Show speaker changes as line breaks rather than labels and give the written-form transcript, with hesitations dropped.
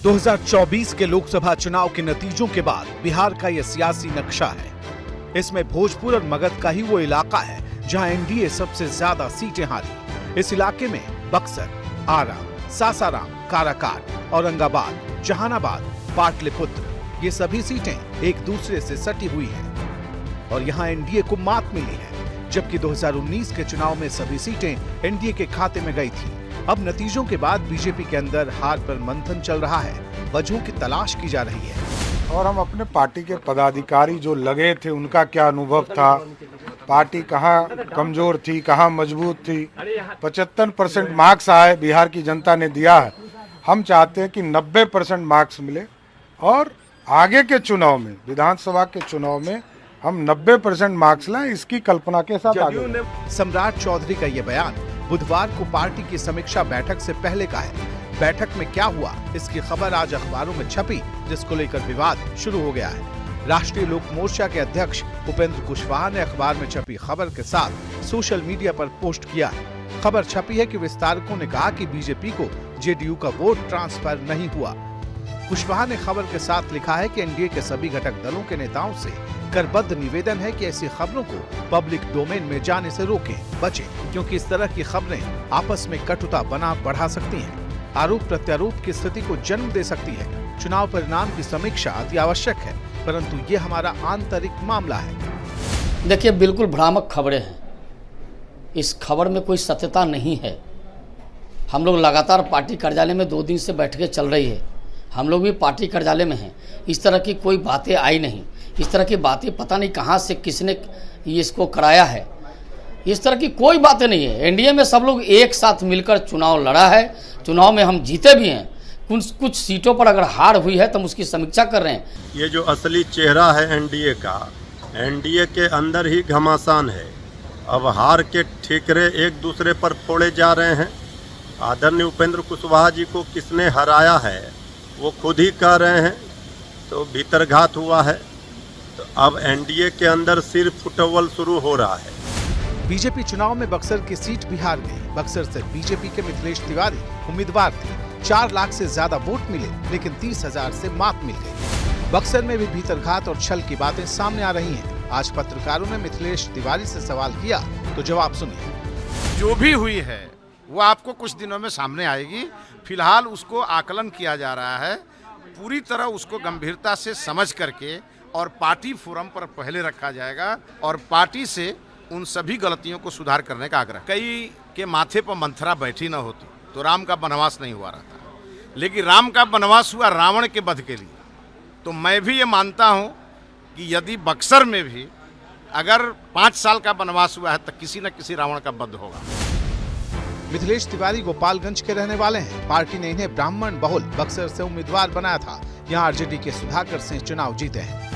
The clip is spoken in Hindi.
2024 के लोकसभा चुनाव के नतीजों के बाद बिहार का यह सियासी नक्शा है। इसमें भोजपुर और मगध का ही वो इलाका है जहां एनडीए सबसे ज्यादा सीटें हारी। इस इलाके में बक्सर, आरा, सासाराम, काराकाट, औरंगाबाद, जहानाबाद, पाटलिपुत्र ये सभी सीटें एक दूसरे से सटी हुई हैं और यहां एनडीए को मात मिली है, जबकि 2019 के चुनाव में सभी सीटें एनडीए के खाते में गई थी। अब नतीजों के बाद बीजेपी के अंदर हार पर मंथन चल रहा है, वजहों की तलाश की जा रही है।
और हम अपने पार्टी के पदाधिकारी जो लगे थे उनका क्या अनुभव था, पार्टी कहाँ कमजोर थी, कहाँ मजबूत थी। 75% मार्क्स आए, बिहार की जनता ने दिया है। हम चाहते हैं कि 90% मार्क्स मिले और आगे के चुनाव में, विधानसभा के चुनाव में हम 90% मार्क्स लाएं, इसकी कल्पना के साथ आगे।
सम्राट चौधरी का ये बयान बुधवार को पार्टी की समीक्षा बैठक से पहले का है। बैठक में क्या हुआ, इसकी खबर आज अखबारों में छपी, जिसको लेकर विवाद शुरू हो गया है। राष्ट्रीय लोक मोर्चा के अध्यक्ष उपेंद्र कुशवाहा ने अखबार में छपी खबर के साथ सोशल मीडिया पर पोस्ट किया है। खबर छपी है कि विस्तारकों ने कहा कि बीजेपी को जेडीयू का वोट ट्रांसफर नहीं हुआ। कुशवाहा ने खबर के साथ लिखा है कि एनडीए के सभी घटक दलों के नेताओं से करबद्ध निवेदन है कि ऐसी खबरों को पब्लिक डोमेन में जाने से रोकें, बचें, क्योंकि इस तरह की खबरें आपस में कटुता बढ़ा सकती हैं, आरोप प्रत्यारोप की स्थिति को जन्म दे सकती है। चुनाव परिणाम की समीक्षा अति आवश्यक है, परंतु ये हमारा आंतरिक मामला है।
देखिए, बिल्कुल भ्रामक खबरें हैं। इस खबर में कोई सत्यता नहीं है। हम लोग लगातार पार्टी कार्यालय में 2 दिन से बैठकें चल रही है, हम लोग भी पार्टी कार्यालय में हैं। इस तरह की कोई बातें आई नहीं। इस तरह की बातें पता नहीं कहाँ से किसने इसको कराया है। इस तरह की कोई बातें नहीं है। एनडीए में सब लोग एक साथ मिलकर चुनाव लड़ा है। चुनाव में हम जीते भी हैं। कुछ सीटों पर अगर हार हुई है तो हम उसकी समीक्षा कर रहे हैं।
ये जो असली चेहरा है एनडीए का, एनडीए के अंदर ही घमासान है। अब हार के ठीकरे एक दूसरे पर फोड़े जा रहे हैं। आदरणीय उपेंद्र कुशवाहा जी को किसने हराया है वो खुद ही कह रहे हैं, तो भीतरघात हुआ है। तो अब एनडीए के अंदर सिर्फ फुटबॉल शुरू हो रहा है।
बीजेपी चुनाव में बक्सर की सीट भी हार गई। बक्सर से बीजेपी के मिथिलेश तिवारी उम्मीदवार थे। 4 लाख से ज्यादा वोट मिले, लेकिन 30,000 से मात मिल गई। बक्सर में भी भीतरघात और छल की बातें सामने आ रही हैं। आज पत्रकारों ने मिथिलेश तिवारी से सवाल किया, तो जवाब सुनिए।
जो भी हुई है वो आपको कुछ दिनों में सामने आएगी। फिलहाल उसको आकलन किया जा रहा है, पूरी तरह उसको गंभीरता से समझ करके और पार्टी फोरम पर पहले रखा जाएगा और पार्टी से उन सभी गलतियों को सुधार करने का आग्रह। कई के माथे पर मंथरा बैठी न होती तो राम का वनवास नहीं हुआ रहता, लेकिन राम का वनवास हुआ रावण के वध के लिए। तो मैं भी ये मानता हूँ कि यदि बक्सर में भी अगर 5 साल का वनवास हुआ है तो किसी न किसी रावण का वध होगा।
मिथिलेश तिवारी गोपालगंज के रहने वाले हैं। पार्टी ने इन्हें ब्राह्मण बहुल बक्सर से उम्मीदवार बनाया था। यहाँ आरजेडी के सुधाकर सिंह चुनाव जीते हैं।